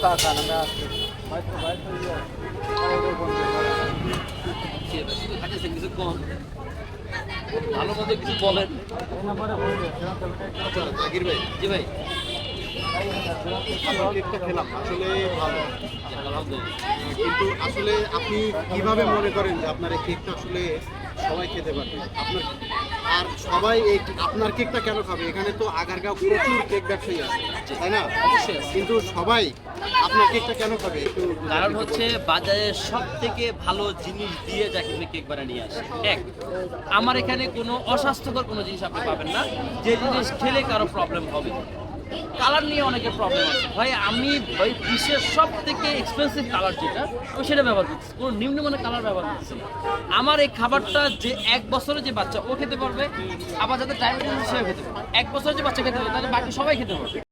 টাকা না मैं আসছি ভাই তো খাইতেছেন কিছু কম ভালো মতো কিছু বলেন। এই নম্বরে বলবে আচ্ছা জাকির ভাই, জি ভাই, আপনার কেকটা খেলাম আসলে ভালো, আলহামদুলিল্লাহ। কিন্তু আসলে আপনি কিভাবে মনে করেন যে আপনার এই কেকটা আসলে সবাই খেতে পারবে? আপনার আর সবাই এই আপনার কেকটা কেন খাবে? এখানে তো আগারগাঁও প্রচুর কেক ব্যবসায়ী আছে, তাই না? অবশ্যই আছে। কিন্তু সবাই আপনার কেকটা কেন খাবে একটু কারণ হচ্ছে বাজারে সব থেকে ভালো জিনিস দিয়ে যাকে তুমি কেক বানিয়ে নিয়ে আসে। এক, আমার এখানে কোনো অস্বাস্থ্যকর কোনো জিনিস আপনি পাবেন না, যে জিনিস খেলে কারো প্রবলেম হবে। কালার নিয়ে অনেকের প্রবলেম আছে ভাই, আমি ভাই বিশ্বের সব থেকে এক্সপেন্সিভ কালার যেটা আমি সেটা ব্যবহার করতেছি, কোনো নিম্নমানের কালার ব্যবহার করতেছি না। আমার এই খাবারটা যে 1 বছরের যে বাচ্চা ও খেতে পারবে, আবার যাতে ডায়াবেটিস সেও খেতে পারবে। 1 বছরের যে বাচ্চা খেতে পারবে তাহলে বাকি সবাই খেতে পারবে।